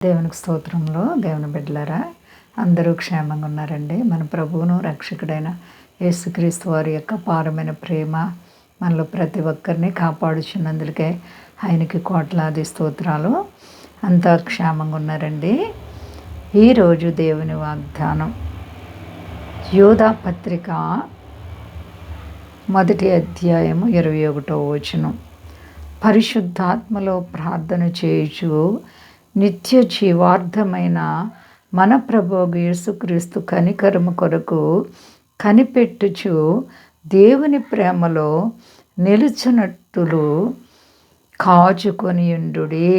దేవునికి స్తోత్రంలో దేవుని బిడ్డలారా, అందరూ క్షేమంగా ఉన్నారండి. మన ప్రభువును రక్షకుడైన యేసుక్రీస్తు వారి యొక్క పారమైన ప్రేమ మనలో ప్రతి ఒక్కరిని కాపాడుచున్నందుకే ఆయనకి కోట్లాది స్తోత్రాలు. అంతా క్షేమంగా ఉన్నారండి. ఈరోజు దేవుని వాగ్దానం యోధా పత్రిక 1వ అధ్యాయము 21వ వచనం. పరిశుద్ధాత్మలో ప్రార్థన చేయుచు నిత్య జీవార్థమైన మన ప్రభువు యేసుక్రీస్తు కనికరము కొరకు కనిపెట్టుచు దేవుని ప్రేమలో నిలుచున్నట్టులు కాచుకొనియుండుడి.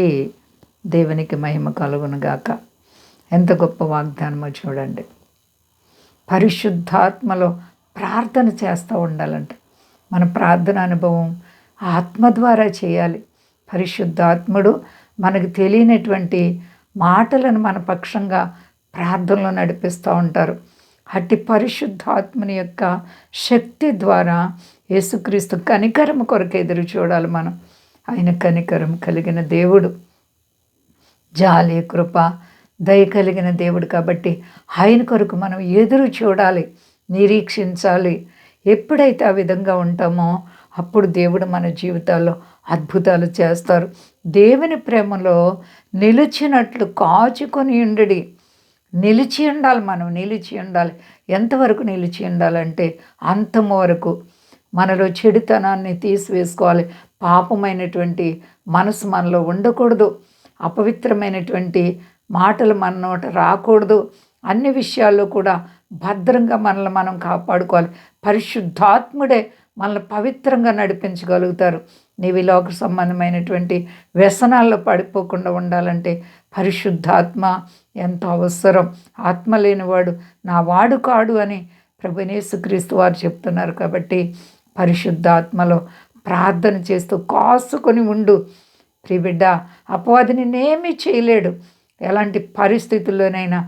దేవునికి మహిమ కలుగునుగాక. ఎంత గొప్ప వాగ్దానమో చూడండి. పరిశుద్ధాత్మలో ప్రార్థన చేస్తూ ఉండాలంట. మన ప్రార్థన అనుభవం ఆత్మ ద్వారా చేయాలి. పరిశుద్ధాత్ముడు మనకు తెలియనటువంటి మాటలను మన పక్షంగా ప్రార్థనలో నడిపిస్తూ ఉంటారు. అట్టి పరిశుద్ధాత్మని యొక్క శక్తి ద్వారా యేసుక్రీస్తు కనికరం కొరకు ఎదురు చూడాలి మనం. ఆయన కనికరం కలిగిన దేవుడు, జాలి కృప దయ కలిగిన దేవుడు కాబట్టి ఆయన కొరకు మనం ఎదురు చూడాలి, నిరీక్షించాలి. ఎప్పుడైతే ఆ విధంగా ఉంటామో అప్పుడు దేవుడు మన జీవితాల్లో అద్భుతాలు చేస్తారు. దేవుని ప్రేమలో నిలిచినట్లు కాచుకొని ఉండుడి. నిలిచి ఉండాలి, మనం నిలిచి ఉండాలి. ఎంతవరకు నిలిచి ఉండాలంటే అంతం వరకు. మనలో చెడుతనాన్ని తీసివేసుకోవాలి. పాపమైనటువంటి మనసు మనలో ఉండకూడదు. అపవిత్రమైనటువంటి మాటలు మన నోట రాకూడదు. అన్ని విషయాల్లో కూడా భద్రంగా మనల్ని మనం కాపాడుకోవాలి. పరిశుద్ధాత్ముడే మనల్ని పవిత్రంగా నడిపించగలుగుతారు. నీవి లోక సంబంధమైనటువంటి వ్యసనాల్లో పడిపోకుండా ఉండాలంటే పరిశుద్ధాత్మ ఎంతో అవసరం. ఆత్మ లేనివాడు నా వాడు కాడు అని ప్రభువైన యేసుక్రీస్తు వారు చెప్తున్నారు. కాబట్టి పరిశుద్ధాత్మలో ప్రార్థన చేస్తూ కాసుకొని ఉండు. ప్రియబిడ్డ, అపవాది నిన్నేమీ చేయలేడు. ఎలాంటి పరిస్థితుల్లోనైనా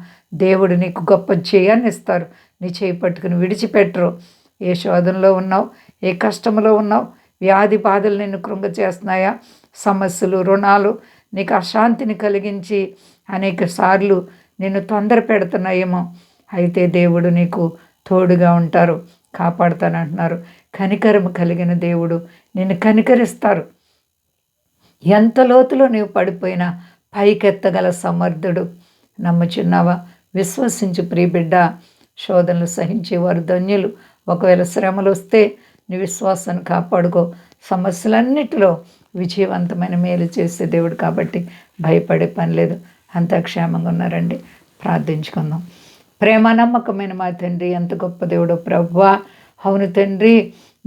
దేవుడు నీకు గొప్ప జయాన్ని ఇస్తారు. నీ చేయి పట్టుకుని విడిచిపెట్టరు. ఏ శోధనలో ఉన్నావు, ఏ కష్టంలో ఉన్నావు, వ్యాధి బాధలు నిన్ను కృంగ చేస్తున్నాయా, సమస్యలు రుణాలు నీకు అశాంతిని కలిగించి అనేక సార్లు నిన్ను తొందర పెడుతున్నాయేమో, అయితే దేవుడు నీకు తోడుగా ఉంటారు, కాపాడుతానంటున్నారు. కనికరం కలిగిన దేవుడు నిన్ను కనికరిస్తారు. ఎంత లోతులో నీవు పడిపోయినా పైకెత్తగల సమర్థుడు. నమ్ముచున్నావా? విశ్వసించు ప్రియబిడ్డ. శోధనలు సహించేవారు ధన్యులు. ఒకవేళ శ్రమలు వస్తే నీ విశ్వాసాన్ని కాపాడుకో. సమస్యలన్నిటిలో విజయవంతమైన మేలు చేసే దేవుడు కాబట్టి భయపడే పని లేదు. అంతా క్షేమంగా ఉన్నారండి. ప్రార్థించుకుందాం. ప్రేమ నమ్మకమైన మా తండ్రి, ఎంత గొప్ప దేవుడో ప్రభువా. అవును తండ్రి,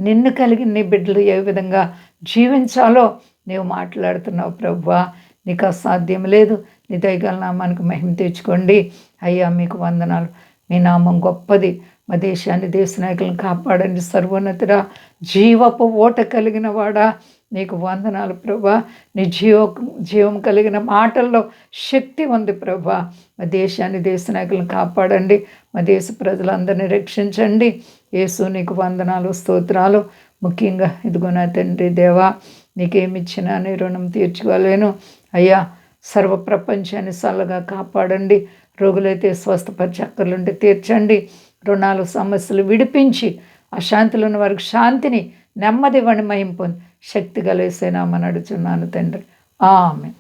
నిన్ను కలిగిన నీ బిడ్డలు ఏ విధంగా జీవించాలో నీవు మాట్లాడుతున్నావు ప్రభువా. నీకు అసాధ్యం లేదు. నీ దయగల నామానికి మహిమ తెచ్చుకోండి అయ్యా. మీకు వందనాలు. మీ నామం గొప్పది. మా దేశాన్ని, దేశ నాయకులను కాపాడండి. సర్వోన్నతుడా, జీవపు ఓట కలిగిన వాడా, నీకు వందనాలు ప్రభా. నీ జీవం కలిగిన మాటల్లో శక్తి ఉంది ప్రభా. మా దేశాన్ని, దేశ నాయకులను కాపాడండి. మా దేశ ప్రజలందరినీ రక్షించండి. యేసు నీకు వందనాలు, స్తోత్రాలు. ముఖ్యంగా ఇదిగో నా తండ్రి దేవా, నీకేమిచ్చినా నీ రుణం తీర్చుకోలేను అయ్యా. సర్వ ప్రపంచాన్ని చల్లగా కాపాడండి. రోగులైతే స్వస్థపరిచి, అక్కర్లుంటే తీర్చండి. రుణాలు సమస్యలు విడిపించి, అశాంతిలో ఉన్న వారికి శాంతిని, నెమ్మది ఇవ్వండి. మహిమ పొంది శక్తి కలిసేనామని అడుగుచున్నాను తండ్రి. ఆమేన్.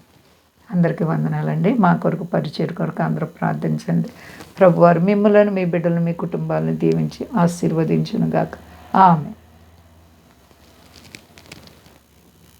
అందరికీ వందనాలండి. మా కొరకు పరిచయం కొరకు అందరూ ప్రార్థించండి. ప్రభువారు మిమ్మల్ని, మీ బిడ్డలను, మీ కుటుంబాలను దీవించి ఆశీర్వదించునుగాక. ఆమేన్.